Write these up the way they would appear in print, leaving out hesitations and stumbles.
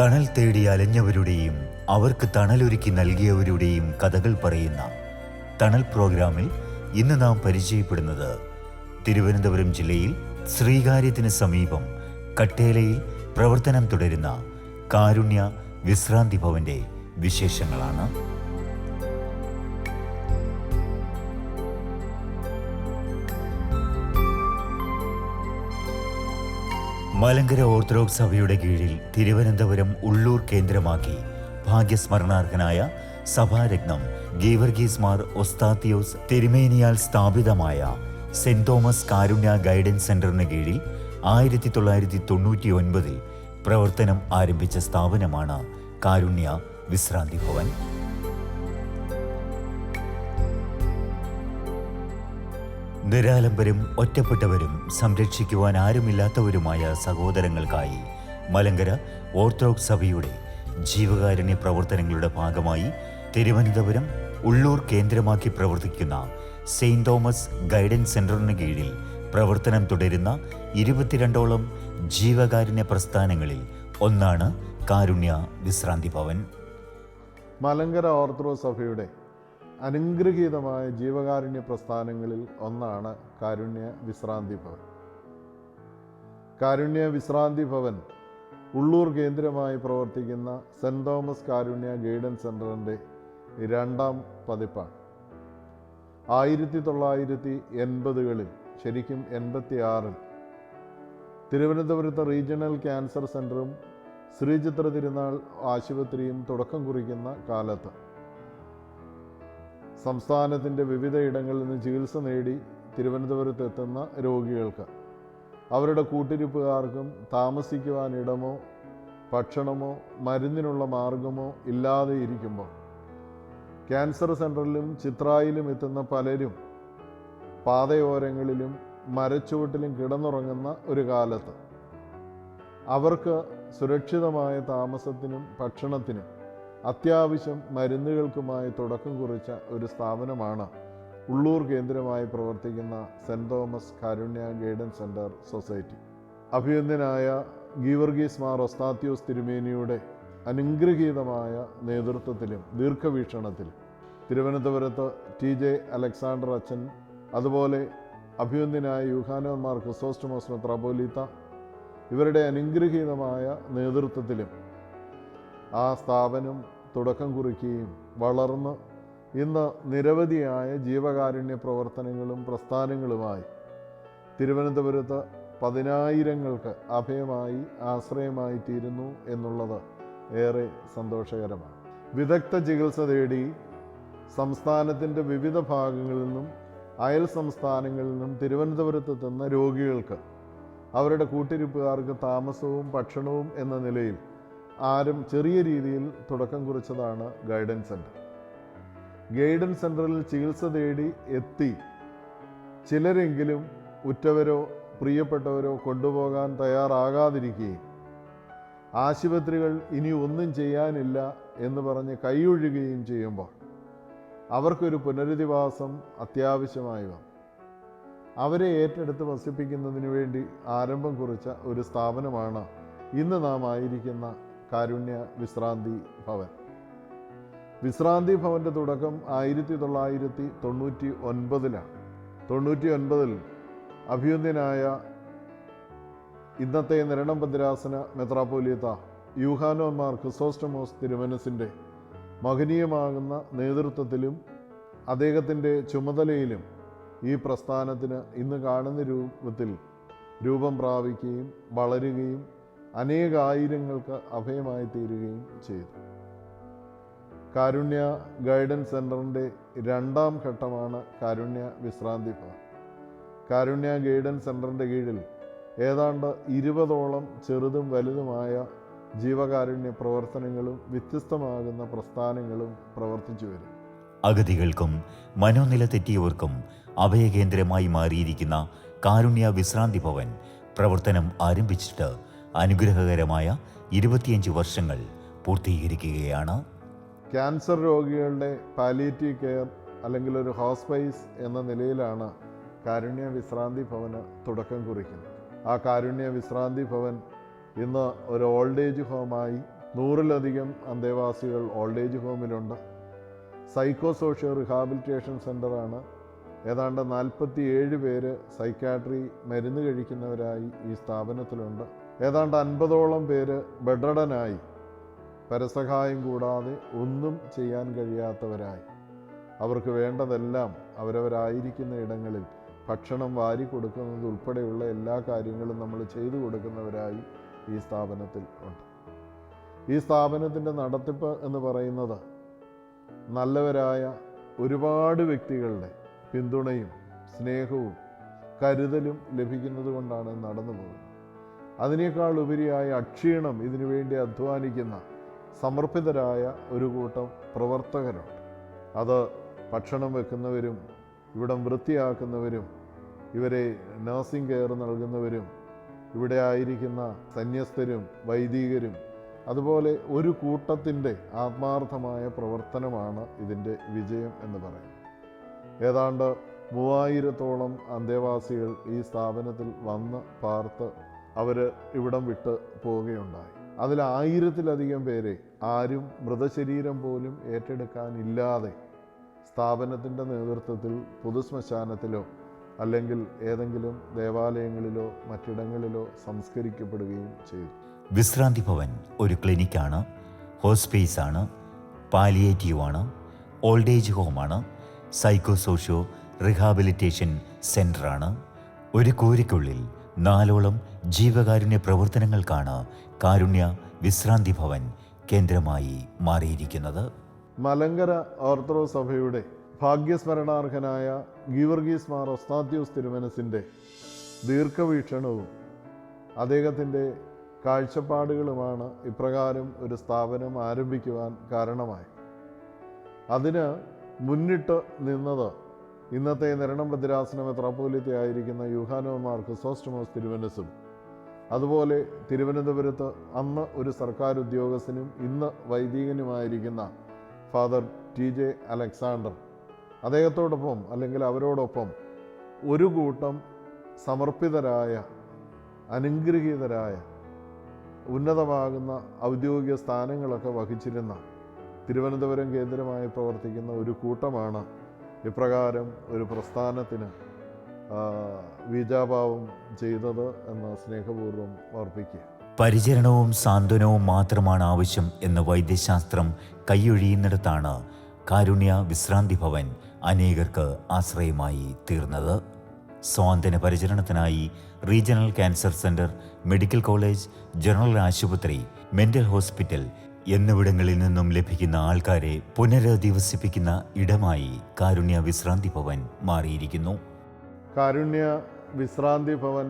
തണൽ തേടി അലഞ്ഞവരുടെയും അവർക്ക് തണലൊരുക്കി നൽകിയവരുടെയും കഥകൾ പറയുന്ന തണൽ പ്രോഗ്രാമിൽ ഇന്ന് നാം പരിചയപ്പെടുന്നത് തിരുവനന്തപുരം ജില്ലയിൽ ശ്രീകാര്യത്തിന് സമീപം കട്ടേലയിൽ പ്രവർത്തനം തുടരുന്ന കാരുണ്യ വിശ്രാന്തി ഭവന്റെ വിശേഷങ്ങളാണ്. മലങ്കര ഓർത്തഡോക്സ് സഭയുടെ കീഴിൽ തിരുവനന്തപുരം ഉള്ളൂർ കേന്ദ്രമാക്കി ഭാഗ്യസ്മരണാർഹനായ സഭാരത്നം ഗീവർഗീസ് മാർ ഒസ്താത്തിയോസ് തിരുമേനിയാൽ സ്ഥാപിതമായ സെന്റ് തോമസ് കാരുണ്യ ഗൈഡൻസ് സെന്ററിന് കീഴിൽ 1999 പ്രവർത്തനം ആരംഭിച്ച സ്ഥാപനമാണ് കാരുണ്യ വിശ്രാന്തി ഭവൻ. നിരാലംബരും ഒറ്റപ്പെട്ടവരും സംരക്ഷിക്കുവാൻ ആരുമില്ലാത്തവരുമായ സഹോദരങ്ങൾക്കായി മലങ്കര ഓർത്തഡോക്സ് സഭയുടെ ജീവകാരുണ്യ പ്രവർത്തനങ്ങളുടെ ഭാഗമായി തിരുവനന്തപുരം ഉള്ളൂർ കേന്ദ്രമാക്കി പ്രവർത്തിക്കുന്ന സെയിന്റ് തോമസ് ഗൈഡൻസ് സെന്ററിന് കീഴിൽ പ്രവർത്തനം തുടരുന്ന 22ഓളം ജീവകാരുണ്യ പ്രസ്ഥാനങ്ങളിൽ ഒന്നാണ് കാരുണ്യ വിശ്രാന്തി ഭവൻ. മലങ്കര ഓർത്തഡോക്സ് സഭയുടെ അനുഗ്രഹീതമായ ജീവകാരുണ്യ പ്രസ്ഥാനങ്ങളിൽ ഒന്നാണ് കാരുണ്യ വിശ്രാന്തി ഭവൻ. കാരുണ്യ വിശ്രാന്തി ഭവൻ ഉള്ളൂർ കേന്ദ്രമായി പ്രവർത്തിക്കുന്ന സെന്റ് തോമസ് കാരുണ്യ ഗൈഡൻസ് സെന്ററിൻ്റെ 2ാം പതിപ്പാണ്. 1980കളിൽ ശരിക്കും 86-ൽ തിരുവനന്തപുരത്ത് റീജിയണൽ ക്യാൻസർ സെൻ്ററും ശ്രീചിത്ര തിരുനാൾ ആശുപത്രിയും തുടക്കം കുറിക്കുന്ന കാലത്ത് സംസ്ഥാനത്തിൻ്റെ വിവിധ ഇടങ്ങളിൽ നിന്ന് ചികിത്സ നേടി തിരുവനന്തപുരത്ത് എത്തുന്ന രോഗികൾക്ക് അവരുടെ കൂട്ടിരിപ്പുകാർക്കും താമസിക്കുവാൻ ഇടമോ ഭക്ഷണമോ മരുന്നിനുള്ള മാർഗമോ ഇല്ലാതെ ഇരിക്കുമ്പോൾ ക്യാൻസർ സെൻ്ററിലും ചിത്രായിലും എത്തുന്ന പലരും പാതയോരങ്ങളിലും മരച്ചുവട്ടിലും കിടന്നുറങ്ങുന്ന ഒരു കാലത്ത് അവർക്ക് സുരക്ഷിതമായ താമസത്തിനും ഭക്ഷണത്തിനും അത്യാവശ്യം മരുന്നുകൾക്കുമായി തുടക്കം കുറിച്ച ഒരു സ്ഥാപനമാണ് ഉള്ളൂർ കേന്ദ്രമായി പ്രവർത്തിക്കുന്ന saint Thomas Karunya guidance centre society. അഭിനന്ദനായ ഗീവർഗീസ് മാർ ഒസ്താത്തിയോസ് തിരുമേനിയുടെ അനുഗ്രഹീതമായ നേതൃത്വത്തിലും ദീർഘവീക്ഷണത്തിലും തിരുവനന്തപുരത്ത് TJ അലക്സാണ്ടർ അച്ഛൻ, അതുപോലെ അഭിനന്ദനായ യൂഹാനോൻ മാർ ക്രിസോസ്റ്റമോസ് മെത്രാപ്പോലീത്ത, ഇവരുടെ അനുഗ്രഹീതമായ നേതൃത്വത്തിലും ആ സ്ഥാപനം തുടക്കം കുറിക്കുകയും വളർന്ന് ഇന്ന് നിരവധിയായ ജീവകാരുണ്യ പ്രവർത്തനങ്ങളും പ്രസ്ഥാനങ്ങളുമായി തിരുവനന്തപുരത്ത് 10,000-ങ്ങൾക്ക് അഭയമായി ആശ്രയമായി തീരുന്നു എന്നുള്ളത് ഏറെ സന്തോഷകരമാണ്. വിദഗ്ധ ചികിത്സ തേടി സംസ്ഥാനത്തിൻ്റെ വിവിധ ഭാഗങ്ങളിൽ നിന്നും അയൽ സംസ്ഥാനങ്ങളിൽ നിന്നും തിരുവനന്തപുരത്തെത്തുന്ന രോഗികൾക്ക് അവരുടെ കൂട്ടിരിപ്പുകാർക്ക് താമസവും ഭക്ഷണവും എന്ന നിലയിൽ ചെറിയ രീതിയിൽ തുടക്കം കുറിച്ചതാണ് ഗൈഡൻസ് സെൻ്റർ. ഗൈഡൻസ് സെൻ്ററിൽ ചികിത്സ തേടി എത്തി ചിലരെങ്കിലും ഉറ്റവരോ പ്രിയപ്പെട്ടവരോ കൊണ്ടുപോകാൻ തയ്യാറാകാതിരിക്കുകയും ആശുപത്രികൾ ഇനി ഒന്നും ചെയ്യാനില്ല എന്ന് പറഞ്ഞ് കൈയൊഴുകുകയും ചെയ്യുമ്പോൾ അവർക്കൊരു പുനരധിവാസം അത്യാവശ്യമായി വന്നു. അവരെ ഏറ്റെടുത്ത് വസിപ്പിക്കുന്നതിന് വേണ്ടി ആരംഭം കുറിച്ച ഒരു സ്ഥാപനമാണ് ഇന്ന് നാം ആയിരിക്കുന്ന കാരുണ്യ വിശ്രാന്തി ഭവൻ. വിശ്രാന്തി ഭവൻ്റെ തുടക്കം 1999-ലാണ്. 99-ൽ അഭിനന്ദനായ ഇന്നത്തെ നിരണം ഭദ്രാസന മെത്രാപ്പോലീത്ത യൂഹാനോൻ മാർ ക്രിസോസ്റ്റമോസ് തിരുമനസിൻ്റെ മഹനീയമാകുന്ന നേതൃത്വത്തിലും അദ്ദേഹത്തിൻ്റെ ചുമതലയിലും ഈ പ്രസ്ഥാനത്തിന് ഇന്ന് കാണുന്ന രൂപത്തിൽ രൂപം പ്രാപിക്കുകയും വളരുകയും അനേകായിരങ്ങൾക്ക് അഭയമായി തീരുകയും ചെയ്തു. കാരുണ്യ ഗൈഡൻസ് സെൻ്ററിൻ്റെ 2ാം ഘട്ടമാണ് കാരുണ്യ വിശ്രാന്തി ഭവൻ. കാരുണ്യ ഗൈഡൻസ് സെൻ്ററിൻ്റെ കീഴിൽ ഏതാണ്ട് 20ഓളം ചെറുതും വലുതുമായ ജീവകാരുണ്യ പ്രവർത്തനങ്ങളും വ്യത്യസ്തമാകുന്ന പ്രസ്ഥാനങ്ങളും പ്രവർത്തിച്ചു വരും. അഗതികൾക്കും മനോനില തെറ്റിയവർക്കും അഭയകേന്ദ്രമായി മാറിയിരിക്കുന്ന കാരുണ്യ വിശ്രാന്തി ഭവൻ പ്രവർത്തനം ആരംഭിച്ചിട്ട് അനുഗ്രഹകരമായ 25 വർഷങ്ങൾ പൂർത്തീകരിക്കുകയാണ്. ക്യാൻസർ രോഗികളുടെ പാലിയേറ്റീവ് കെയർ അല്ലെങ്കിൽ ഒരു ഹോസ്പൈസ് എന്ന നിലയിലാണ് കാരുണ്യ വിശ്രാന്തി ഭവന് തുടക്കം കുറിക്കുന്നത്. ആ കാരുണ്യ വിശ്രാന്തി ഭവൻ ഇന്ന് ഒരു ഓൾഡ് ഏജ് ഹോമായി 100-ലധികം അന്തേവാസികൾ ഓൾഡ് ഏജ് ഹോമിലുണ്ട്. സൈക്കോ സോഷ്യോ റിഹാബിലിറ്റേഷൻ സെൻ്ററാണ്. ഏതാണ്ട് 47 പേര് സൈക്കാട്രി മരുന്ന് കഴിക്കുന്നവരായി ഈ സ്ഥാപനത്തിലുണ്ട്. ഏതാണ്ട് 50ഓളം പേര് ബെഡ്രിഡനായി, പരസഹായം കൂടാതെ ഒന്നും ചെയ്യാൻ കഴിയാത്തവരായി. അവർക്ക് വേണ്ടതെല്ലാം അവരവരായിരിക്കുന്ന ഇടങ്ങളിൽ ഭക്ഷണം വാരി കൊടുക്കുന്നത് ഉൾപ്പെടെയുള്ള എല്ലാ കാര്യങ്ങളും നമ്മൾ ചെയ്തു കൊടുക്കുന്നവരായി ഈ സ്ഥാപനത്തിൽ ഉണ്ട്. ഈ സ്ഥാപനത്തിൻ്റെ നടത്തിപ്പ് എന്ന് പറയുന്നത് നല്ലവരായ ഒരുപാട് വ്യക്തികളുടെ പിന്തുണയും സ്നേഹവും കരുതലും ലഭിക്കുന്നത് കൊണ്ടാണ് നടന്നു പോകുന്നത്. അതിനേക്കാൾ ഉപരിയായ അക്ഷീണം ഇതിനുവേണ്ടി അധ്വാനിക്കുന്ന സമർപ്പിതരായ ഒരു കൂട്ടം പ്രവർത്തകരുണ്ട്. അത് ഭക്ഷണം വെക്കുന്നവരും ഇവിടം വൃത്തിയാക്കുന്നവരും ഇവരെ നഴ്സിംഗ് കെയർ നൽകുന്നവരും ഇവിടെ ആയിരിക്കുന്ന സന്യസ്തരും വൈദികരും, അതുപോലെ ഒരു കൂട്ടത്തിൻ്റെ ആത്മാർത്ഥമായ പ്രവർത്തനമാണ് ഇതിൻ്റെ വിജയം എന്ന് പറയുന്നത്. ഏതാണ്ട് 3000-ഓളം അന്തേവാസികൾ ഈ സ്ഥാപനത്തിൽ വന്ന് പാർത്ത് അവർ ഇവിടം വിട്ട് പോവുകയുണ്ടായി. അതിൽ 1000-ലധികം പേരെ ആരും മൃതശരീരം പോലും ഏറ്റെടുക്കാനില്ലാതെ സ്ഥാപനത്തിൻ്റെ നേതൃത്വത്തിൽ പൊതുശ്മശാനത്തിലോ അല്ലെങ്കിൽ ഏതെങ്കിലും ദേവാലയങ്ങളിലോ മറ്റിടങ്ങളിലോ സംസ്കരിക്കപ്പെടുകയും ചെയ്തു. വിശ്രാന്തി ഭവൻ ഒരു ക്ലിനിക്കാണ്, ഹോസ്പേസാണ്, പാലിയേറ്റീവാണ്, ഓൾഡ് ഏജ് ഹോമാണ്, സൈക്കോ സോഷ്യോ റിഹാബിലിറ്റേഷൻ സെൻ്ററാണ്. ഒരു കൂരയ്ക്കുള്ളിൽ 4ഓളം ജീവകാരുണ്യ പ്രവർത്തനങ്ങൾക്കാണ് കാരുണ്യ വിശ്രാന്തി ഭവൻ കേന്ദ്രമായി മാറിയിരിക്കുന്നത്. മലങ്കര ഓർത്തഡോക്സ് സഭയുടെ ഭാഗ്യസ്മരണാർഹനായ ഗീവർഗീസ് മാർ ഒസ്താത്യോസ് തിരുമനസിൻ്റെ ദീർഘവീക്ഷണവും അദ്ദേഹത്തിൻ്റെ കാഴ്ചപ്പാടുകളുമാണ് ഇപ്രകാരം ഒരു സ്ഥാപനം ആരംഭിക്കുവാൻ കാരണമായി. അതിന് മുന്നിട്ട് നിന്നത് ഇന്നത്തെ നിരണം ഭദ്രാസന മെത്രാപ്പോലീത്തയായിരിക്കുന്ന യൂഹാനോ മാർ ക്രിസോസ്റ്റമോസ് തിരുമനസും, അതുപോലെ തിരുവനന്തപുരത്ത് അന്ന് ഒരു സർക്കാർ ഉദ്യോഗസ്ഥനും ഇന്ന് വൈദികനുമായിരിക്കുന്ന ഫാദർ TJ അലക്സാണ്ടർ, അദ്ദേഹത്തോടൊപ്പം അല്ലെങ്കിൽ അവരോടൊപ്പം ഒരു കൂട്ടം സമർപ്പിതരായ അനുഗ്രഹീതരായ ഉന്നതമാകുന്ന ഔദ്യോഗിക സ്ഥാനങ്ങളൊക്കെ വഹിച്ചിരുന്ന തിരുവനന്തപുരം കേന്ദ്രമായി പ്രവർത്തിക്കുന്ന ഒരു കൂട്ടമാണ് ഇപ്രകാരം ഒരു പ്രസ്ഥാനത്തിന് വീജാഭാവം ചെയ്തത് എന്ന് സ്നേഹപൂർവ്വം ഓർപ്പിക്കുക. പരിചരണവും സാന്ത്വനവും മാത്രമാണ് ആവശ്യം എന്ന് വൈദ്യശാസ്ത്രം കൈയൊഴിയുന്നിടത്താണ് കാരുണ്യ വിശ്രാന്തി ഭവൻ അനേകർക്ക് ആശ്രയമായി തീർന്നത്. സ്വാന്തന പരിചരണത്തിനായി regional cancer centre, medical college, general ആശുപത്രി, മെൻ്റൽ ഹോസ്പിറ്റൽ എന്നിവിടങ്ങളിൽ നിന്നും ലഭിക്കുന്ന ആൾക്കാരെ പുനരധിവസിപ്പിക്കുന്ന ഇടമായി കാരുണ്യ വിശ്രാന്തി ഭവൻ മാറിയിരിക്കുന്നു. കാരുണ്യ വിശ്രാന്തി ഭവൻ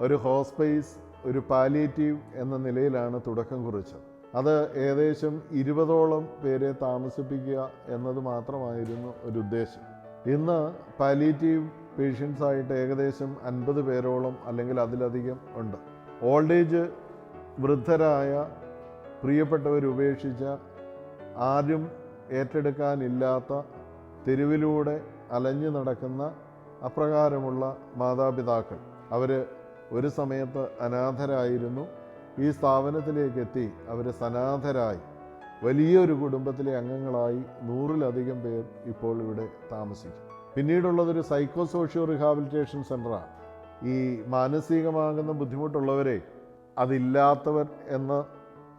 ഒരു ഹോസ്പേസ്, ഒരു പാലിയേറ്റീവ് എന്ന നിലയിലാണ് തുടക്കം കുറിച്ചത്. അത് ഏകദേശം 20ഓളം പേരെ താമസിപ്പിക്കുക എന്നത് മാത്രമായിരുന്നു ഒരു ഉദ്ദേശം. ഇന്ന് പാലിയേറ്റീവ് പേഷ്യൻസായിട്ട് ഏകദേശം 50 പേരോളം അല്ലെങ്കിൽ അതിലധികം ഉണ്ട്. ഓൾഡ് ഏജ് വൃദ്ധരായ പ്രിയപ്പെട്ടവരുപേക്ഷിച്ച ആരും ഏറ്റെടുക്കാനില്ലാത്ത തെരുവിലൂടെ അലഞ്ഞു നടക്കുന്ന അപ്രകാരമുള്ള മാതാപിതാക്കൾ, അവർ ഒരു സമയത്ത് അനാഥരായിരുന്നു. ഈ സ്ഥാപനത്തിലേക്ക് എത്തി അവർ സനാഥരായി വലിയൊരു കുടുംബത്തിലെ അംഗങ്ങളായി 100-ലധികം പേർ ഇപ്പോൾ ഇവിടെ താമസിക്കും. പിന്നീടുള്ളതൊരു സൈക്കോ സോഷ്യോ റിഹാബിലിറ്റേഷൻ സെൻ്ററാണ്. ഈ മാനസികമാകുന്ന ബുദ്ധിമുട്ടുള്ളവരെ അതില്ലാത്തവർ എന്ന്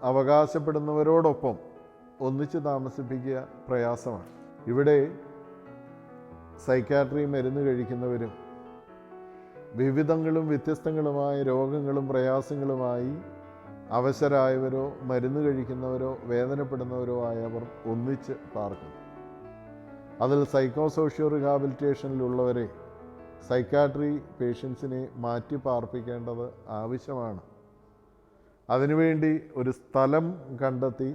അവകാശപ്പെടുന്നവരോടൊപ്പം ഒന്നിച്ച് താമസിപ്പിക്കുക പ്രയാസമാണ്. ഇവിടെ സൈക്കാട്രി മരുന്ന് കഴിക്കുന്നവരും വിവിധങ്ങളും വ്യത്യസ്തങ്ങളുമായ രോഗങ്ങളും പ്രയാസങ്ങളുമായി അവശരായവരോ മരുന്ന് കഴിക്കുന്നവരോ വേദനപ്പെടുന്നവരോ ആയവർ ഒന്നിച്ച് പാർക്കുന്നു. അതിൽ സൈക്കോ സോഷ്യോ റിഹാബിലിറ്റേഷനിലുള്ളവരെ സൈക്കാട്രി പേഷ്യൻസിനെ മാറ്റി പാർപ്പിക്കേണ്ടത് ആവശ്യമാണ്. അതിനുവേണ്ടി ഒരു സ്ഥലം കണ്ടെത്തി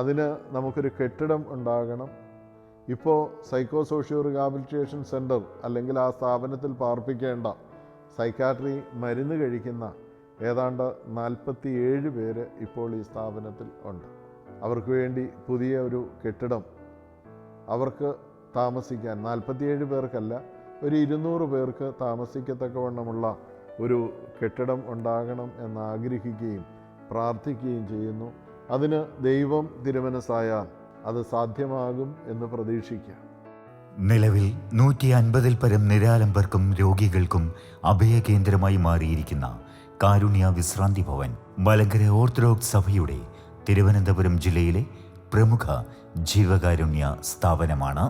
അതിന് നമുക്കൊരു കെട്ടിടം ഉണ്ടാകണം. ഇപ്പോൾ സൈക്കോ സോഷ്യോ റിഹാബിലിറ്റേഷൻ സെൻ്റർ അല്ലെങ്കിൽ ആ സ്ഥാപനത്തിൽ പാർപ്പിക്കേണ്ട സൈക്കാട്രി മരുന്ന് കഴിക്കുന്ന ഏതാണ്ട് 47 പേര് ഇപ്പോൾ ഈ സ്ഥാപനത്തിൽ ഉണ്ട്. അവർക്ക് വേണ്ടി പുതിയ ഒരു കെട്ടിടം അവർക്ക് താമസിക്കാൻ 47 പേർക്കല്ല, ഒരു 200 പേർക്ക് താമസിക്കത്തക്കവണ്ണമുള്ള ഒരു കെട്ടിടം ഉണ്ടാകണം എന്നാഗ്രഹിക്കുകയും പ്രാർത്ഥിക്കുകയും ചെയ്യുന്നു. അതിന് ദൈവം തിരുമനസ്സായാൽ അത് സാധ്യമാകും എന്ന് പ്രതീക്ഷിക്കുക. നിലവിൽ 150-ൽ പരം നിരാലംബർക്കും രോഗികൾക്കും അഭയകേന്ദ്രമായി മാറിയിരിക്കുന്ന കാരുണ്യ വിശ്രാന്തി ഭവൻ മലങ്കര ഓർത്തഡോക്സ് സഭയുടെ തിരുവനന്തപുരം ജില്ലയിലെ പ്രമുഖ ജീവകാരുണ്യ സ്ഥാപനമാണ്.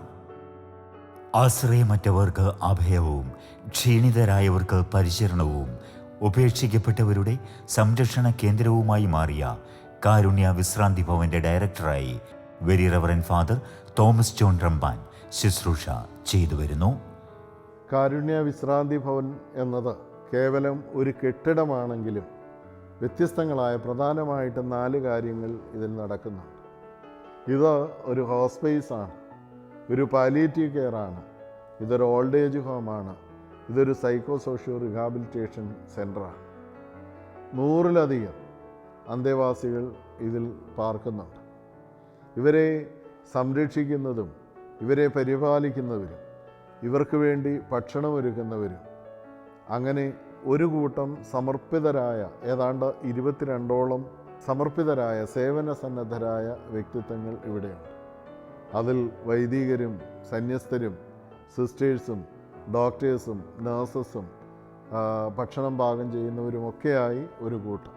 ആശ്രയമറ്റവർക്ക് അഭയവും ക്ഷീണിതരായവർക്ക് പരിചരണവും ഉപേക്ഷിക്കപ്പെട്ടവരുടെ സംരക്ഷണ കേന്ദ്രവുമായി മാറിയ കാരുണ്യ വിശ്രാന്തി ഭവന്റെ ഡയറക്ടറായി very reverend father Thomas John Ramban ശുശ്രൂഷ ചെയ്തു വരുന്നു. കാരുണ്യ വിശ്രാന്തി ഭവൻ എന്നത് കേവലം ഒരു കെട്ടിടമാണെങ്കിലും വ്യത്യസ്തങ്ങളായ പ്രധാനമായിട്ട് 4 കാര്യങ്ങൾ ഇതിൽ നടക്കുന്നുണ്ട്. ഇത് ഒരു ഹോസ്പേസാണ്, ഒരു പാലിയേറ്റീവ് കെയർ ആണ്, ഇതൊരു ഓൾഡ് ഏജ് ഹോമാണ്, ഇതൊരു സൈക്കോ സോഷ്യോ റിഹാബിലിറ്റേഷൻ സെൻ്ററാണ്. 100-ലധികം അന്തേവാസികൾ ഇതിൽ പാർക്കുന്നുണ്ട്. ഇവരെ സംരക്ഷിക്കുന്നതും ഇവരെ പരിപാലിക്കുന്നവരും ഇവർക്ക് വേണ്ടി ഭക്ഷണമൊരുക്കുന്നവരും അങ്ങനെ ഒരു കൂട്ടം സമർപ്പിതരായ ഏതാണ്ട് 22ഓളം സമർപ്പിതരായ സേവന സന്നദ്ധരായ വ്യക്തിത്വങ്ങൾ ഇവിടെയുണ്ട്. അതിൽ വൈദികരും സന്യസ്തരും സിസ്റ്റേഴ്സും ഡോക്ടേഴ്സും നഴ്സസും ഭക്ഷണം പാകം ചെയ്യുന്നവരുമൊക്കെയായി ഒരു കൂട്ടം.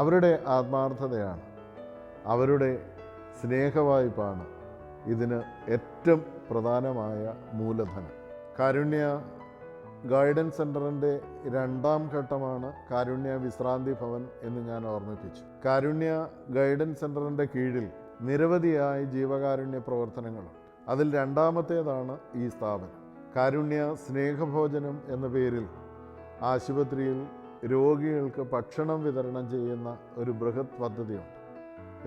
അവരുടെ ആത്മാർത്ഥതയാണ്, അവരുടെ സ്നേഹവായ്പാണ് ഇതിന് ഏറ്റവും പ്രധാനമായ മൂലധനം. കാരുണ്യ ഗൈഡൻസ് സെൻ്ററിൻ്റെ 2ാം ഘട്ടമാണ് കാരുണ്യ വിശ്രാന്തി ഭവൻ എന്ന് ഞാൻ ഓർമ്മിപ്പിച്ചു. കാരുണ്യ ഗൈഡൻസ് സെൻ്ററിൻ്റെ കീഴിൽ നിരവധിയായ ജീവകാരുണ്യ പ്രവർത്തനങ്ങളുണ്ട്. അതിൽ 2ാമത്തേതാണ് ഈ സ്ഥാപനം. കാരുണ്യ സ്നേഹഭോജനം എന്ന പേരിൽ ആശുപത്രിയിൽ രോഗികൾക്ക് ഭക്ഷണം വിതരണം ചെയ്യുന്ന ഒരു ബൃഹത് പദ്ധതിയുണ്ട്.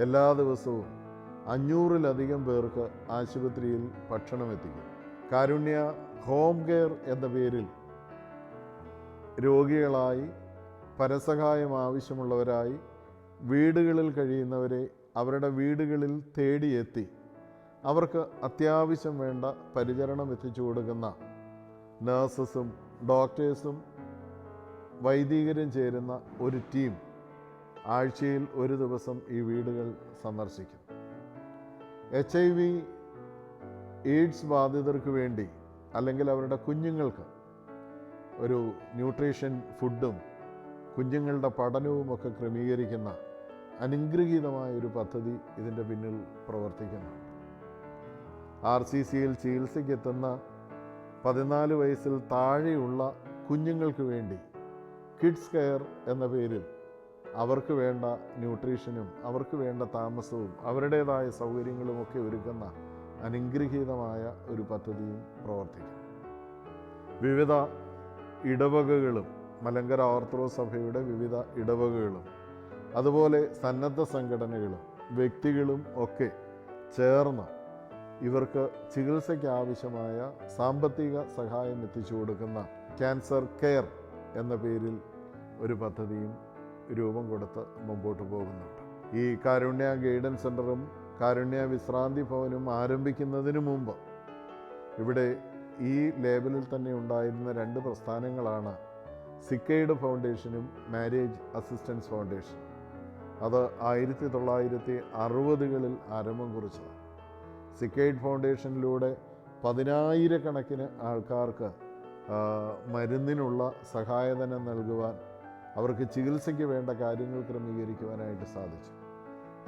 എല്ലാ ദിവസവും 500-ലധികം പേർക്ക് ആശുപത്രിയിൽ ഭക്ഷണം എത്തിക്കും. കാരുണ്യ ഹോം കെയർ എന്ന പേരിൽ രോഗികളായി പരസഹായം ആവശ്യമുള്ളവരായി വീടുകളിൽ കഴിയുന്നവരെ അവരുടെ വീടുകളിൽ തേടിയെത്തി അവർക്ക് അത്യാവശ്യം വേണ്ട പരിചരണം എത്തിച്ചു കൊടുക്കുന്ന നഴ്സസും ഡോക്ടേഴ്സും വൈദികരും ചേരുന്ന ഒരു ടീം ആഴ്ചയിൽ ഒരു ദിവസം ഈ വീടുകൾ സന്ദർശിക്കും. HIV എയ്ഡ്സ് ബാധിതർക്ക് വേണ്ടി അല്ലെങ്കിൽ അവരുടെ കുഞ്ഞുങ്ങൾക്ക് ഒരു ന്യൂട്രീഷൻ ഫുഡും കുഞ്ഞുങ്ങളുടെ പഠനവും ഒക്കെ ക്രമീകരിക്കുന്ന അനുഗ്രഹീതമായ ഒരു പദ്ധതി ഇതിൻ്റെ പിന്നിൽ പ്രവർത്തിക്കുന്നുണ്ട്. RCCയിൽ ചികിത്സയ്ക്കെത്തുന്ന 14 വയസ്സിൽ താഴെയുള്ള കുഞ്ഞുങ്ങൾക്ക് വേണ്ടി കിഡ്സ് കെയർ എന്ന പേരിൽ അവർക്ക് വേണ്ട ന്യൂട്രീഷനും അവർക്ക് വേണ്ട താമസവും അവരുടേതായ സൗകര്യങ്ങളുമൊക്കെ ഒരുക്കുന്ന അനുഗ്രഹീതമായ ഒരു പദ്ധതിയും പ്രവർത്തിക്കും. വിവിധ ഇടവകകളും മലങ്കര ഓർത്തഡോക്സ് സഭയുടെ വിവിധ ഇടവകകളും അതുപോലെ സന്നദ്ധ സംഘടനകളും വ്യക്തികളും ഒക്കെ ചേർന്ന് ഇവർക്ക് ചികിത്സയ്ക്ക് ആവശ്യമായ സാമ്പത്തിക സഹായം എത്തിച്ചു കൊടുക്കുന്ന ക്യാൻസർ കെയർ എന്ന പേരിൽ ഒരു പദ്ധതിയും രൂപം കൊടുത്ത് മുമ്പോട്ട് പോകുന്നുണ്ട്. ഈ കാരുണ്യ ഗൈഡൻസ് സെൻ്ററും കാരുണ്യ വിശ്രാന്തി ഭവനും ആരംഭിക്കുന്നതിന് മുമ്പ് ഇവിടെ ഈ ലേബലിൽ തന്നെ ഉണ്ടായിരുന്ന 2 പ്രസ്ഥാനങ്ങളാണ് സിക്കൈഡ് ഫൗണ്ടേഷനും മാരേജ് അസിസ്റ്റൻസ് ഫൗണ്ടേഷൻ. അത് 1960-കളിൽ ആരംഭം കുറിച്ചതാണ്. സിക്കൈഡ് ഫൗണ്ടേഷനിലൂടെ 10,000-കണക്കിന് ആൾക്കാർക്ക് മരുന്നിനുള്ള സഹായധനം നൽകുവാൻ അവർക്ക് ചികിത്സയ്ക്ക് വേണ്ട കാര്യങ്ങൾ ക്രമീകരിക്കുവാനായിട്ട് സാധിച്ചു.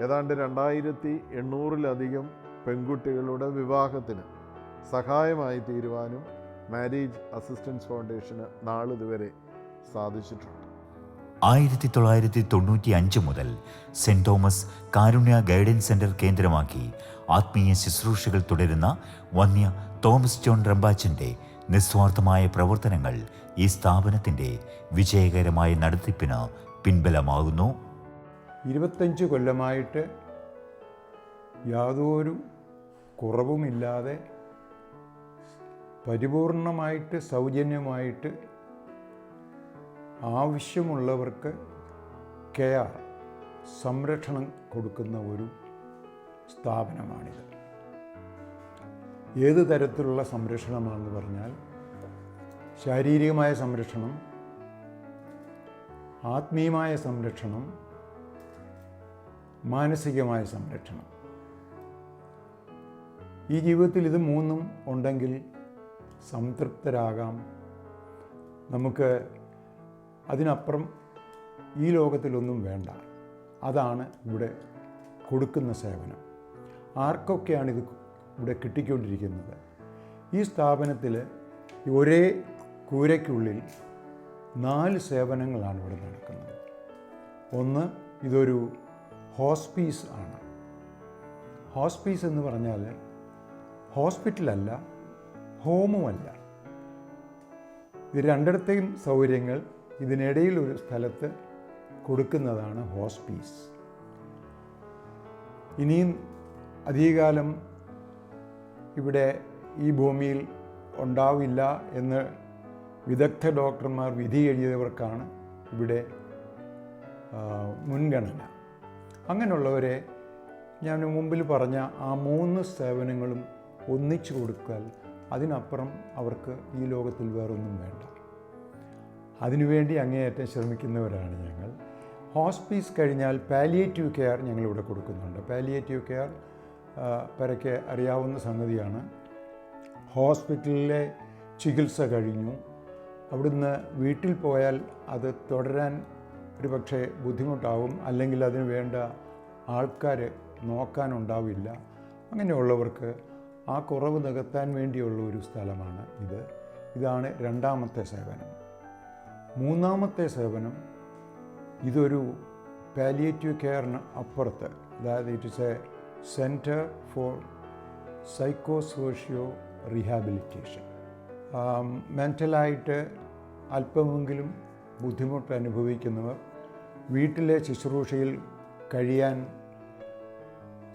ഏതാണ്ട് 2800-ലധികം പെൺകുട്ടികളുടെ വിവാഹത്തിന് സഹായമായി തീരുവാനും മാരേജ് അസിസ്റ്റൻസ് ഫൗണ്ടേഷന് നാളിതുവരെ സാധിച്ചിട്ടുണ്ട്. 1995 മുതൽ cent Thomas Karunya guidance centre കേന്ദ്രമാക്കി ആത്മീയ ശുശ്രൂഷകൾ തുടരുന്ന വന്യ തോമസ് ജോൺ റമ്പാച്ചൻ്റെ നിസ്വാർത്ഥമായ പ്രവർത്തനങ്ങൾ ഈ സ്ഥാപനത്തിൻ്റെ വിജയകരമായ നടത്തിപ്പിന് പിൻബലമാകുന്നു. 25 കൊല്ലമായിട്ട് യാതൊരു കുറവുമില്ലാതെ പരിപൂർണമായിട്ട് സൗജന്യമായിട്ട് ആവശ്യമുള്ളവർക്ക് കെയർ സംരക്ഷണം കൊടുക്കുന്ന ഒരു സ്ഥാപനമാണിത്. ഏത് തരത്തിലുള്ള സംരക്ഷണമാണെന്ന് പറഞ്ഞാൽ ശാരീരികമായ സംരക്ഷണം, ആത്മീയമായ സംരക്ഷണം, മാനസികമായ സംരക്ഷണം. ഈ ജീവിതത്തിൽ ഇത് മൂന്നും ഉണ്ടെങ്കിൽ സംതൃപ്തരാകാം. നമുക്ക് അതിനപ്പുറം ഈ ലോകത്തിലൊന്നും വേണ്ട. അതാണ് ഇവിടെ കൊടുക്കുന്ന സേവനം. ആർക്കൊക്കെയാണിത് ഇവിടെ കിട്ടിക്കൊണ്ടിരിക്കുന്നത്? ഈ സ്ഥാപനത്തിൽ ഒരേ കൂരയ്ക്കുള്ളിൽ 4 സേവനങ്ങളാണ് ഇവിടെ നടക്കുന്നത്. ഒന്ന്, ഇതൊരു ഹോസ്പീസ് ആണ്. ഹോസ്പീസ് എന്ന് പറഞ്ഞാൽ ഹോസ്പിറ്റലല്ല, ഹോമുമല്ല. ഇത് രണ്ടിടത്തെയും സൗകര്യങ്ങൾ ഇതിനിടയിൽ ഒരു സ്ഥലത്ത് കൊടുക്കുന്നതാണ് ഹോസ്പീസ്. ഇനിയും അധികകാലം ഇവിടെ ഈ ഭൂമിയിൽ ഉണ്ടാവില്ല എന്ന് വിദഗ്ധ ഡോക്ടർമാർ വിധി എഴുതിയവർക്കാണ് ഇവിടെ മുൻഗണന. അങ്ങനെയുള്ളവരെ ഞാൻ മുമ്പിൽ പറഞ്ഞ ആ 3 സേവനങ്ങളും ഒന്നിച്ചു കൊടുത്താൽ അതിനപ്പുറം അവർക്ക് ഈ ലോകത്തിൽ വേറൊന്നും വേണ്ട. അതിനുവേണ്ടി അങ്ങേയറ്റം ശ്രമിക്കുന്നവരാണ് ഞങ്ങൾ. ഹോസ്പീസ് കഴിഞ്ഞാൽ പാലിയേറ്റീവ് കെയർ ഞങ്ങളിവിടെ കൊടുക്കുന്നുണ്ട്. പാലിയേറ്റീവ് കെയർ പരക്കെ അറിയാവുന്ന സംഗതിയാണ്. ഹോസ്പിറ്റലിലെ ചികിത്സ കഴിഞ്ഞു, അവിടുന്ന് വീട്ടിൽ പോയാൽ അത് തുടരാൻ ഒരു പക്ഷേ ബുദ്ധിമുട്ടാവും, അല്ലെങ്കിൽ അതിന് വേണ്ട ആൾക്കാർ നോക്കാനുണ്ടാവില്ല. അങ്ങനെയുള്ളവർക്ക് ആ കുറവ് നികത്താൻ വേണ്ടിയുള്ള ഒരു സ്ഥലമാണ് ഇത്. ഇതാണ് രണ്ടാമത്തെ സേവനം. മൂന്നാമത്തെ സേവനം, ഇതൊരു പാലിയേറ്റീവ് കെയറിന് അപ്പുറത്ത്, അതായത് it is a centre for സൈക്കോസോഷ്യോ റീഹാബിലിറ്റേഷൻ. മെൻ്റലായിട്ട് അല്പമെങ്കിലും ബുദ്ധിമുട്ട് അനുഭവിക്കുന്നവർ, വീട്ടിലെ ശുശ്രൂഷയിൽ കഴിയാൻ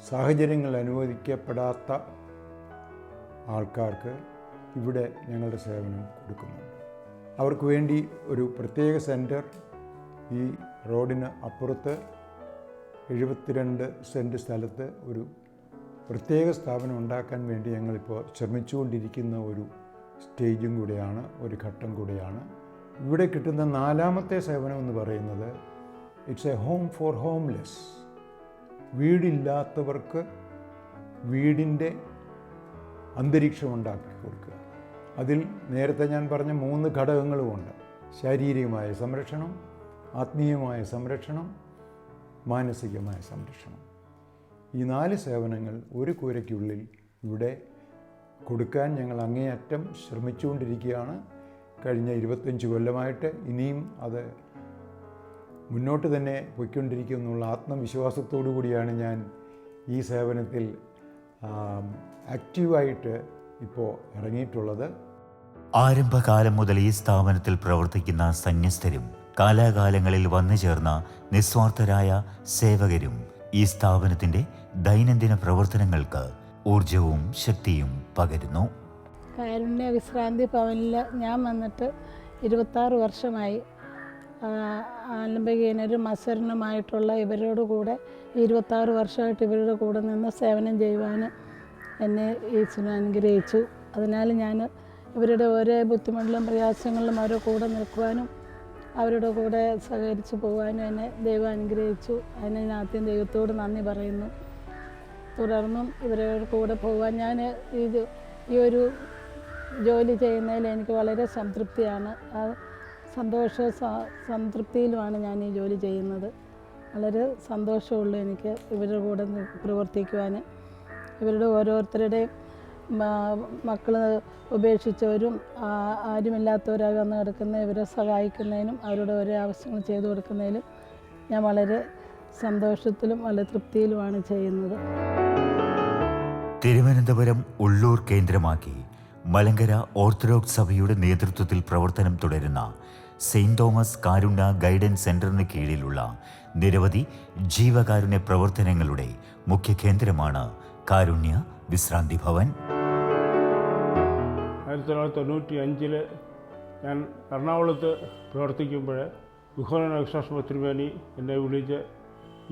സാഹചര്യങ്ങൾ അനുവദിക്കപ്പെടാത്ത ആൾക്കാർക്ക് ഇവിടെ ഞങ്ങളുടെ സേവനം കൊടുക്കുന്നുണ്ട്. അവർക്ക് വേണ്ടി ഒരു പ്രത്യേക സെൻറ്റർ ഈ റോഡിന് അപ്പുറത്ത് 72 സെൻറ്റ് സ്ഥലത്ത് ഒരു പ്രത്യേക സ്ഥാപനം ഉണ്ടാക്കാൻ വേണ്ടി ഞങ്ങളിപ്പോൾ ശ്രമിച്ചുകൊണ്ടിരിക്കുന്ന ഒരു സ്റ്റേജും കൂടെയാണ്, ഒരു ഘട്ടം കൂടെയാണ്. ഇവിടെ കിട്ടുന്ന 4ാമത്തെ സേവനം എന്ന് പറയുന്നത് it's a home for homeless. വീടില്ലാത്തവർക്ക് വീടിൻ്റെ അന്തരീക്ഷം ഉണ്ടാക്കി കൊടുക്കുക. അതിൽ നേരത്തെ ഞാൻ പറഞ്ഞ 3 ഘടകങ്ങളുമുണ്ട്: ശാരീരികമായ സംരക്ഷണം, ആത്മീയമായ സംരക്ഷണം, മാനസികമായ സംരക്ഷണം. ഈ 4 സേവനങ്ങൾ ഒരു കൂരയ്ക്കുള്ളിൽ ഇവിടെ കൊടുക്കാൻ ഞങ്ങൾ അങ്ങേയറ്റം ശ്രമിച്ചുകൊണ്ടിരിക്കുകയാണ്. കഴിഞ്ഞ 25 കൊല്ലമായിട്ട്. ഇനിയും അത് മുന്നോട്ട് തന്നെ പോയിക്കൊണ്ടിരിക്കുമെന്നുള്ള ആത്മവിശ്വാസത്തോടു കൂടിയാണ് ഞാൻ ഈ സേവനത്തിൽ ആക്റ്റീവായിട്ട് ഇപ്പോൾ ഇറങ്ങിയിട്ടുള്ളത്. ആരംഭകാലം മുതൽ ഈ സ്ഥാപനത്തിൽ പ്രവർത്തിക്കുന്ന സന്യസ്തരും കാലാകാലങ്ങളിൽ വന്നു ചേർന്ന നിസ്വാർത്ഥരായ സേവകരും ഈ സ്ഥാപനത്തിൻ്റെ ദൈനംദിന പ്രവർത്തനങ്ങൾക്ക് ഊർജവും ശക്തിയും പകരുന്നു. കാരുണ്യ വിശ്രാന്തി ഭവനിൽ ഞാൻ വന്നിട്ട് 26 വർഷമായി. ആലംബഹീനരും അശരണമായിട്ടുള്ള ഇവരോട് കൂടെ 26 വർഷമായിട്ട് ഇവരുടെ കൂടെ നിന്ന് സേവനം ചെയ്യുവാൻ എന്നെ ഈശ്വരൻ അനുഗ്രഹിച്ചു. അതിനാൽ ഞാൻ ഇവരുടെ ഓരോ ബുദ്ധിമുട്ടിലും പ്രയാസങ്ങളിലും അവരുടെ കൂടെ നിൽക്കുവാനും അവരുടെ കൂടെ സഹകരിച്ച് പോകാനും എന്നെ ദൈവം അനുഗ്രഹിച്ചു. അതിന് ഞാൻ ആദ്യം ദൈവത്തോട് നന്ദി പറയുന്നു. തുടർന്നും ഇവരുടെ കൂടെ പോകാൻ ഞാൻ ഈ ഒരു ജോലി ചെയ്യുന്നതിൽ എനിക്ക് വളരെ സംതൃപ്തിയാണ്. സംതൃപ്തിയിലുമാണ് ഞാൻ ഈ ജോലി ചെയ്യുന്നത്. വളരെ സന്തോഷമുള്ളൂ എനിക്ക് ഇവരുടെ കൂടെ പ്രവർത്തിക്കുവാൻ. ഇവരുടെ ഓരോരുത്തരുടെയും മക്കൾ ഉപേക്ഷിച്ചവരും ആരുമില്ലാത്തവരായി വന്ന് കിടക്കുന്ന ഇവരെ സഹായിക്കുന്നതിനും അവരുടെ ഓരോ ആവശ്യങ്ങൾ ചെയ്തു കൊടുക്കുന്നതിലും ഞാൻ വളരെ സന്തോഷത്തിലും വളരെ തൃപ്തിയിലുമാണ് ചെയ്യുന്നത്. തിരുവനന്തപുരം ഉള്ളൂർ കേന്ദ്രമാക്കി മലങ്കര ഓർത്തഡോക്സ് സഭയുടെ നേതൃത്വത്തിൽ പ്രവർത്തനം തുടരുന്ന സെയിൻറ് തോമസ് കാരുണ്യ ഗൈഡൻസ് സെൻ്ററിന് കീഴിലുള്ള നിരവധി ജീവകാരുണ്യ പ്രവർത്തനങ്ങളുടെ മുഖ്യ കേന്ദ്രമാണ് കാരുണ്യ വിശ്രാന്തി ഭവൻ. 1995 ഞാൻ എറണാകുളത്ത് പ്രവർത്തിക്കുമ്പോൾ ബഹുമാനനായ വിശ്വാസ തിരുമേനി എന്നെ വിളിച്ച്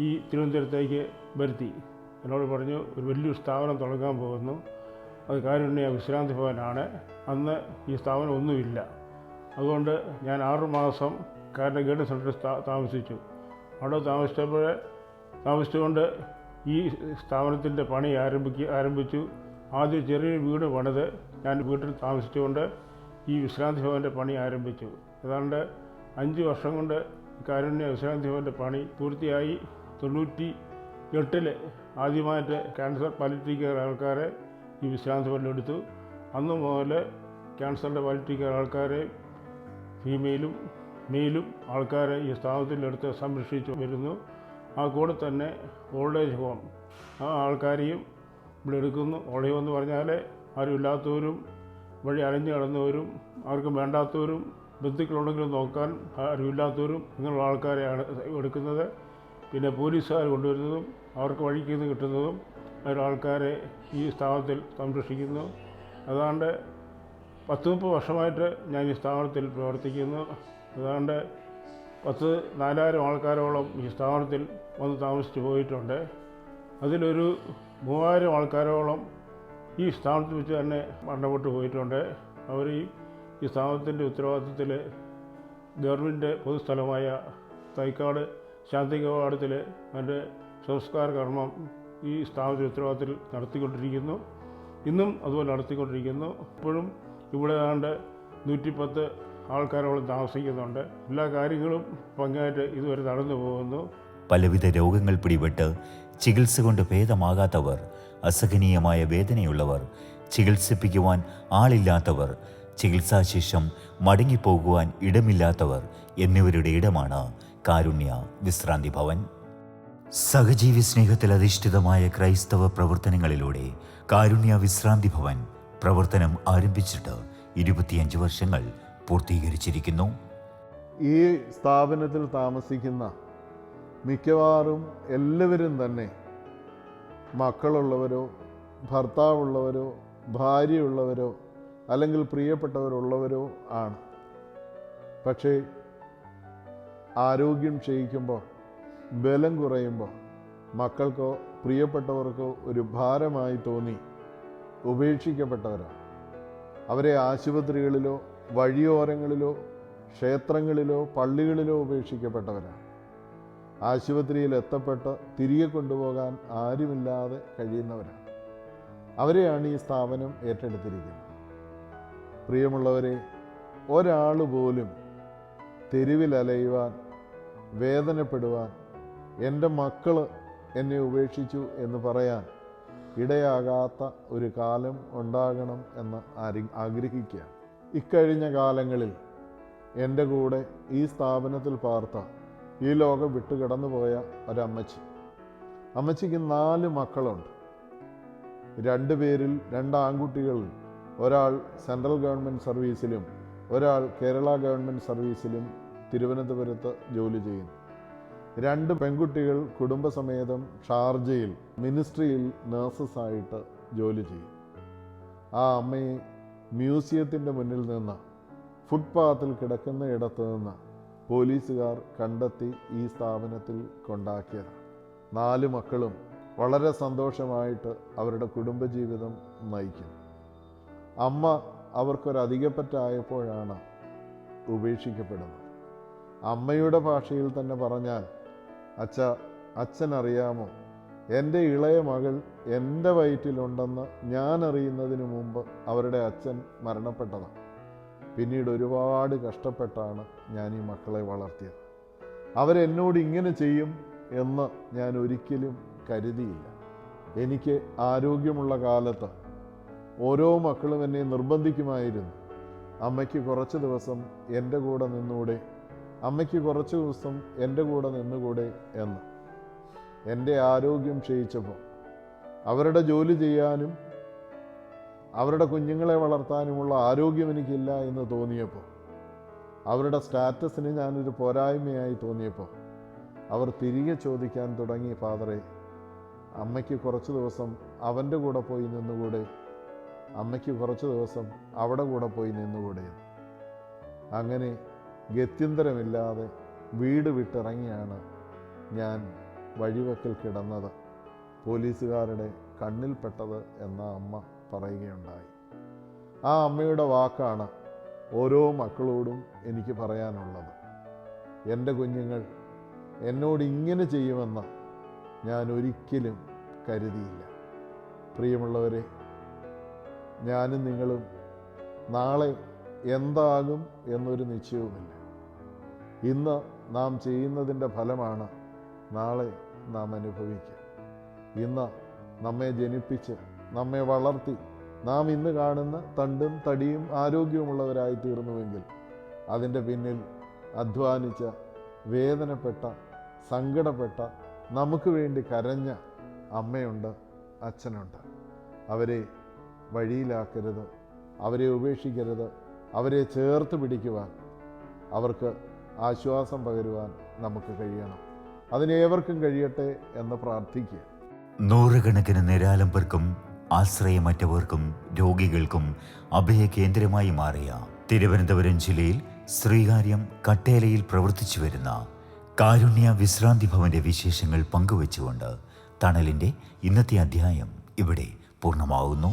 ഈ തിരുവനന്തപുരത്തേക്ക് വരുത്തി. എന്നോട് പറഞ്ഞു, ഒരു വലിയൊരു സ്ഥാപനം തുടങ്ങാൻ പോകുന്നു, അത് കാരുണ്യ വിശ്രാന്തി ഭവനാണ്. അന്ന് ഈ സ്ഥാപനം ഒന്നുമില്ല. അതുകൊണ്ട് ഞാൻ 6 മാസം കാരുണ്യ ഗൈഡൻസ് സെൻ്ററിൽ താമസിച്ചു. അവിടെ താമസിച്ചപ്പോൾ താമസിച്ചുകൊണ്ട് ഈ സ്ഥാപനത്തിൻ്റെ പണി ആരംഭിച്ചു. ആദ്യം ചെറിയൊരു വീട് പണിത് ഞാൻ വീട്ടിൽ താമസിച്ചുകൊണ്ട് ഈ വിശ്രാന്തി ഭവൻ്റെ പണി ആരംഭിച്ചു. ഏതാണ്ട് 5 വർഷം കൊണ്ട് കാരുണ്യ വിശ്രാന്തി ഭവൻ്റെ പണി പൂർത്തിയായി. 98 ആദ്യമായിട്ട് ക്യാൻസർ പാലിയേറ്റീവ് കെയർ ആൾക്കാരെ ഈ വിശ്രാന്തി ഭവനിൽ എടുത്തു. അന്ന് മുതൽ ക്യാൻസറിൻ്റെ പാലിയേറ്റീവ് കെയർ ആൾക്കാരെ ഫീമെയിലും മെയിലും ആൾക്കാരെ ഈ സ്ഥാപനത്തിലെടുത്ത് സംരക്ഷിച്ചു വരുന്നു. ആ കൂടെ തന്നെ ഓൾഡ് ഏജ് ഹോം ആ ആൾക്കാരെയും ഇവിടെ എടുക്കുന്നു. ഓൾഡ് ഏജ് ഹോം എന്ന് പറഞ്ഞാൽ ആരും ഇല്ലാത്തവരും വഴി അലഞ്ഞു കിടന്നവരും ആർക്കും വേണ്ടാത്തവരും ബന്ധുക്കളുണ്ടെങ്കിലും നോക്കാൻ ആരുമില്ലാത്തവരും ഇങ്ങനെയുള്ള ആൾക്കാരെയാണ് എടുക്കുന്നത്. പിന്നെ പോലീസുകാർ കൊണ്ടുവരുന്നതും അവർക്ക് വഴിക്ക് നിന്ന് കിട്ടുന്നതും ആൾക്കാരെ ഈ സ്ഥാപനത്തിൽ സംരക്ഷിക്കുന്നു. അതാണ്ട് 10-30 വർഷമായിട്ട് ഞാൻ ഈ സ്ഥാപനത്തിൽ പ്രവർത്തിക്കുന്നു. ഏതാണ്ട് 4,000 ആൾക്കാരോളം ഈ സ്ഥാപനത്തിൽ വന്ന് താമസിച്ച് പോയിട്ടുണ്ട്. അതിലൊരു 3,000 ആൾക്കാരോളം ഈ സ്ഥാപനത്തിൽ വെച്ച് തന്നെ മരണപ്പെട്ടു പോയിട്ടുണ്ട്. അവർ ഈ സ്ഥാപനത്തിൻ്റെ ഉത്തരവാദിത്തത്തിൽ ഗവൺമെൻറ് പൊതുസ്ഥലമായ തൈക്കാട് ശാന്തി കവാടത്തിൽ അതിൻ്റെ സംസ്കാര കർമ്മം ഈ സ്ഥാപനത്തിൻ്റെ ഉത്തരവാദിത്തത്തിൽ നടത്തിക്കൊണ്ടിരിക്കുന്നു. ഇന്നും അതുപോലെ നടത്തിക്കൊണ്ടിരിക്കുന്നു. ഇപ്പോഴും ഇവിടെ ഏതാണ്ട് 110 ആൾക്കാരോളം താമസിക്കുന്നുണ്ട്. എല്ലാ കാര്യങ്ങളും ഭംഗിയായിട്ട് ഇതുവരെ നടന്നു പോകുന്നു. പലവിധ രോഗങ്ങൾ പിടിപെട്ട് ചികിത്സ കൊണ്ട് ഭേദമാകാത്തവർ, അസഹനീയമായ വേദനയുള്ളവർ, ചികിത്സിപ്പിക്കുവാൻ ആളില്ലാത്തവർ, ചികിത്സാശേഷം മടങ്ങിപ്പോകുവാൻ ഇടമില്ലാത്തവർ എന്നിവരുടെ ഇടമാണ് കാരുണ്യ വിശ്രാന്തി ഭവൻ. സഹജീവി സ്നേഹത്തിൽ അധിഷ്ഠിതമായ ക്രൈസ്തവ പ്രവർത്തനങ്ങളിലൂടെ കാരുണ്യ വിശ്രാന്തി ഭവൻ പ്രവർത്തനം ആരംഭിച്ചിട്ട് 25 വർഷങ്ങൾ പൂർത്തീകരിച്ചിരിക്കുന്നു. ഈ സ്ഥാപനത്തിൽ താമസിക്കുന്ന മിക്കവാറും എല്ലാവരും തന്നെ മക്കളുള്ളവരോ ഭർത്താവുള്ളവരോ ഭാര്യയുള്ളവരോ അല്ലെങ്കിൽ പ്രിയപ്പെട്ടവരുള്ളവരോ ആണ്. പക്ഷേ ആരോഗ്യം ക്ഷയിക്കുമ്പോൾ, ബലം കുറയുമ്പോൾ മക്കൾക്കോ പ്രിയപ്പെട്ടവർക്കോ ഒരു ഭാരമായി തോന്നി ഉപേക്ഷിക്കപ്പെട്ടവരാണ്. അവരെ ആശുപത്രികളിലോ വഴിയോരങ്ങളിലോ ക്ഷേത്രങ്ങളിലോ പള്ളികളിലോ ഉപേക്ഷിക്കപ്പെട്ടവരാണ്. ആശുപത്രിയിൽ എത്തപ്പെട്ട് തിരികെ കൊണ്ടുപോകാൻ ആരുമില്ലാതെ കഴിയുന്നവരാണ്. അവരെയാണ് ഈ സ്ഥാപനം ഏറ്റെടുത്തിരിക്കുന്നത്. പ്രിയമുള്ളവരെ, ഒരാൾ പോലും തെരുവിലലയുവാൻ, വേദനപ്പെടുവാൻ, എൻ്റെ മക്കൾ എന്നെ ഉപേക്ഷിച്ചു എന്ന് പറയാൻ ഇടയാകാത്ത ഒരു കാലം ഉണ്ടാകണം എന്ന് ആഗ്രഹിക്കുക. ഇക്കഴിഞ്ഞ കാലങ്ങളിൽ എൻ്റെ കൂടെ ഈ സ്ഥാപനത്തിൽ പാർത്ത, ഈ ലോകം വിട്ടു കടന്നുപോയ അമ്മച്ചിക്ക് 4 മക്കളുണ്ട്. 2 പേരിൽ 2 ആൺകുട്ടികളിൽ ഒരാൾ സെൻട്രൽ ഗവൺമെൻറ് സർവീസിലും ഒരാൾ കേരള ഗവൺമെൻറ് സർവീസിലും തിരുവനന്തപുരത്ത് ജോലി ചെയ്യുന്നു. 2 പെൺകുട്ടികൾ കുടുംബസമേതം ഷാർജയിൽ മിനിസ്ട്രിയിൽ നഴ്സസായിട്ട് ജോലി ചെയ്യും. ആ അമ്മയെ മ്യൂസിയത്തിൻ്റെ മുന്നിൽ നിന്ന് ഫുട്പാത്തിൽ കിടക്കുന്ന ഇടത്ത് നിന്ന് പോലീസുകാർ കണ്ടെത്തി ഈ സ്ഥാപനത്തിൽ കൊണ്ടാക്കിയതാണ്. 4 മക്കളും വളരെ സന്തോഷമായിട്ട് അവരുടെ കുടുംബജീവിതം നയിക്കുന്നു. അമ്മ അവർക്കൊരധികപ്പറ്റായപ്പോഴാണ് ഉപേക്ഷിക്കപ്പെടുന്നത്. അമ്മയുടെ ഭാഷയിൽ തന്നെ പറഞ്ഞാൽ, അച്ഛനറിയാമോ, എൻ്റെ ഇളയ മകൾ എൻ്റെ വയറ്റിലുണ്ടെന്ന് ഞാൻ അറിയുന്നതിന് മുമ്പ് അവരുടെ അച്ഛൻ മരണപ്പെട്ടതാണ്. പിന്നീട് ഒരുപാട് കഷ്ടപ്പെട്ടാണ് ഞാൻ ഈ മക്കളെ വളർത്തിയത്. അവരെന്നോട് ഇങ്ങനെ ചെയ്യും എന്ന് ഞാൻ ഒരിക്കലും കരുതിയില്ല. എനിക്ക് ആരോഗ്യമുള്ള കാലത്ത് ഓരോ മക്കളും എന്നെ നിർബന്ധിക്കുമായിരുന്നു, അമ്മയ്ക്ക് കുറച്ച് ദിവസം എൻ്റെ കൂടെ നിന്നുകൂടെ, അമ്മയ്ക്ക് കുറച്ച് ദിവസം എൻ്റെ കൂടെ നിന്നുകൂടെ എന്ന്. എൻ്റെ ആരോഗ്യം ക്ഷയിച്ചപ്പോൾ, അവരുടെ ജോലി ചെയ്യാനും അവരുടെ കുഞ്ഞുങ്ങളെ വളർത്താനുമുള്ള ആരോഗ്യം എനിക്കില്ല എന്ന് തോന്നിയപ്പോൾ, അവരുടെ സ്റ്റാറ്റസിന് ഞാനൊരു പോരായ്മയായി തോന്നിയപ്പോൾ, അവർ തിരികെ ചോദിക്കാൻ തുടങ്ങി, ഫാദറെ, അമ്മയ്ക്ക് കുറച്ച് ദിവസം അവൻ്റെ കൂടെ പോയി നിന്നുകൂടെ, അമ്മയ്ക്ക് കുറച്ച് ദിവസം അവിടെ കൂടെ പോയി നിന്നുകൂടെ. അങ്ങനെ ഗത്യന്തരമില്ലാതെ വീട് വിട്ടിറങ്ങിയാണ് ഞാൻ വഴിവെക്കൽ കിടന്നത്, പോലീസുകാരുടെ കണ്ണിൽപ്പെട്ടത് എന്ന അമ്മ പറയുകയുണ്ടായി. ആ അമ്മയുടെ വാക്കാണ് ഓരോ മക്കളോടും എനിക്ക് പറയാനുള്ളത്. എൻ്റെ കുഞ്ഞുങ്ങൾ എന്നോട് ഇങ്ങനെ ചെയ്യുമെന്ന് ഞാൻ ഒരിക്കലും കരുതിയില്ല. പ്രിയമുള്ളവരെ, ഞാനും നിങ്ങളും നാളെ എന്താകും എന്നൊരു നിശ്ചയവുമില്ല. ഇന്ന് നാം ചെയ്യുന്നതിൻ്റെ ഫലമാണ് നാളെ നാം അനുഭവിക്കുക. ഇന്ന് നമ്മെ ജനിപ്പിച്ച് നമ്മെ വളർത്തി നാം ഇന്ന് കാണുന്ന തണ്ടും തടിയും ആരോഗ്യവുമുള്ളവരായി തീർന്നുവെങ്കിൽ അതിൻ്റെ പിന്നിൽ അധ്വാനിച്ച, വേദനപ്പെട്ട, സങ്കടപ്പെട്ട, നമുക്ക് വേണ്ടി കരഞ്ഞ അമ്മയുണ്ട്, അച്ഛനുണ്ട്. അവരെ വഴിയിലാക്കരുത്, അവരെ ഉപേക്ഷിക്കരുത്. അവരെ ചേർത്ത് പിടിക്കുവാൻ, അവർക്ക് ആശ്വാസം പകരുവാൻ നമുക്ക് കഴിയണം. അതിനേവർക്കും കഴിയട്ടെ എന്ന് പ്രാർത്ഥിക്കുക. നൂറുകണക്കിന് നിരാലംബർക്കും ആശ്രയമറ്റവർക്കും രോഗികൾക്കും അഭയകേന്ദ്രമായി മാറിയ തിരുവനന്തപുരം ജില്ലയിൽ ശ്രീകാര്യം കട്ടേലയിൽ പ്രവർത്തിച്ചു വരുന്ന കാരുണ്യ വിശ്രാന്തി ഭവന്റെ വിശേഷങ്ങൾ പങ്കുവച്ചുകൊണ്ട് തണലിൻ്റെ ഇന്നത്തെ അധ്യായം ഇവിടെ പൂർണ്ണമാവുന്നു.